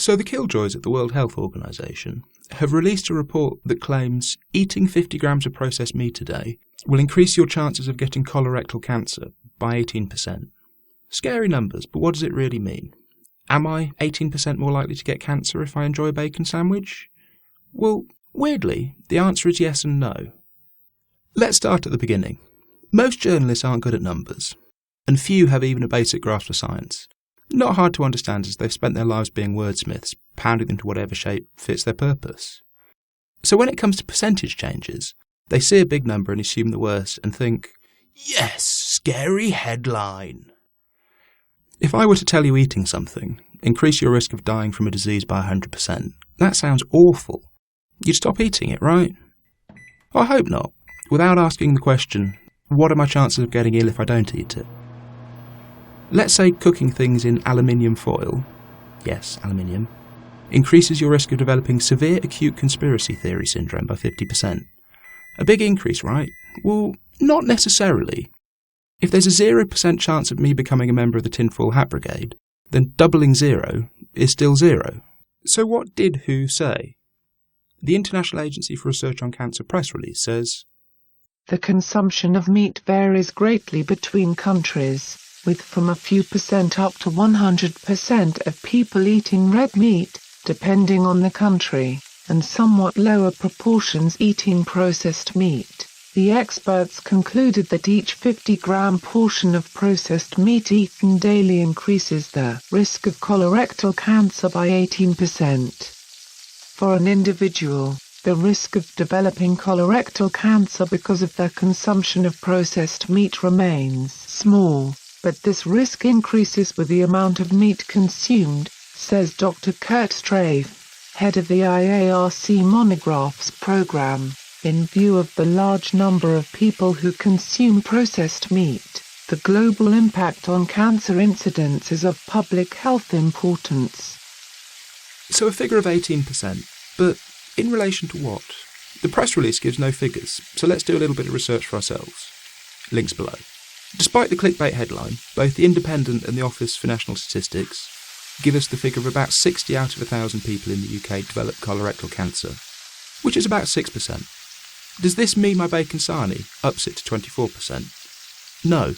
So the killjoys at the World Health Organization have released a report that claims eating 50 grams of processed meat a day will increase your chances of getting colorectal cancer by 18%. Scary numbers, but what does it really mean? Am I 18% more likely to get cancer if I enjoy a bacon sandwich? Well, weirdly, the answer is yes and no. Let's start at the beginning. Most journalists aren't good at numbers, and few have even a basic grasp of science. Not hard to understand as they've spent their lives being wordsmiths, pounding them to whatever shape fits their purpose. So when it comes to percentage changes, they see a big number and assume the worst and think, yes, scary headline. If I were to tell you eating something, increase your risk of dying from a disease by 100%, that sounds awful. You'd stop eating it, right? I hope not, without asking the question, what are my chances of getting ill if I don't eat it? Let's say cooking things in aluminium foil, yes, aluminium, increases your risk of developing severe acute conspiracy theory syndrome by 50%. A big increase, right? Well, not necessarily. If there's a 0% chance of me becoming a member of the Tinfoil Hat Brigade, then doubling 0 is still 0. So what did WHO say? The International Agency for Research on Cancer press release says, "The consumption of meat varies greatly between countries, with from a few percent up to 100% of people eating red meat, depending on the country, and somewhat lower proportions eating processed meat. The experts concluded that each 50-gram portion of processed meat eaten daily increases the risk of colorectal cancer by 18%. For an individual, the risk of developing colorectal cancer because of their consumption of processed meat remains small, but this risk increases with the amount of meat consumed," says Dr. Kurt Strafe, head of the IARC Monographs program. In view of the large number of people who consume processed meat, the global impact on cancer incidence is of public health importance. So a figure of 18%, but in relation to what? The press release gives no figures, so let's do a little bit of research for ourselves. Links below. Despite the clickbait headline, both The Independent and the Office for National Statistics give us the figure of about 60 out of 1,000 people in the UK develop colorectal cancer, which is about 6%. Does this mean my bacon sarnie ups it to 24%? No,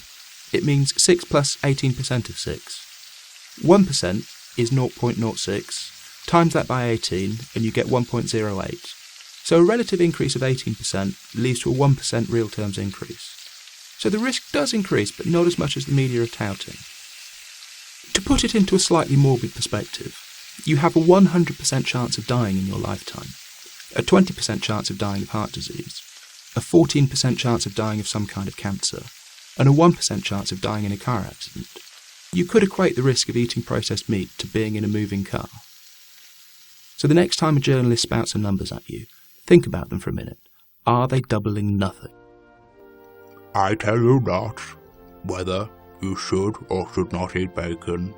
it means 6 plus 18% of 6. 1% is 0.06, times that by 18 and you get 1.08. So a relative increase of 18% leads to a 1% real terms increase. So the risk does increase, but not as much as the media are touting. To put it into a slightly morbid perspective, you have a 100% chance of dying in your lifetime, a 20% chance of dying of heart disease, a 14% chance of dying of some kind of cancer, and a 1% chance of dying in a car accident. You could equate the risk of eating processed meat to being in a moving car. So the next time a journalist spouts some numbers at you, think about them for a minute. Are they doubling nothing? I tell you not whether you should or should not eat bacon,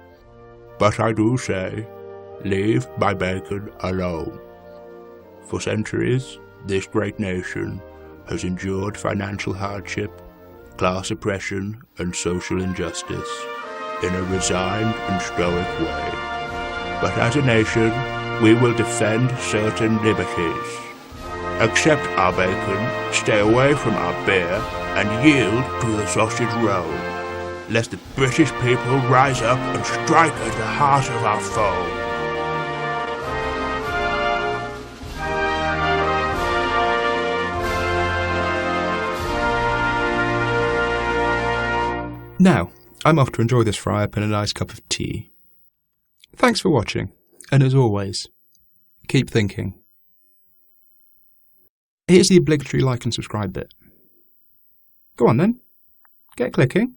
but I do say, leave my bacon alone. For centuries, this great nation has endured financial hardship, class oppression, and social injustice in a resigned and stoic way. But as a nation, we will defend certain liberties. Accept our bacon, stay away from our beer, and yield to the sausage roll, lest the British people rise up and strike at the heart of our foe. Now, I'm off to enjoy this fry-up and a nice cup of tea. Thanks for watching, and as always, keep thinking. Here's the obligatory like and subscribe bit. Go on then, get clicking.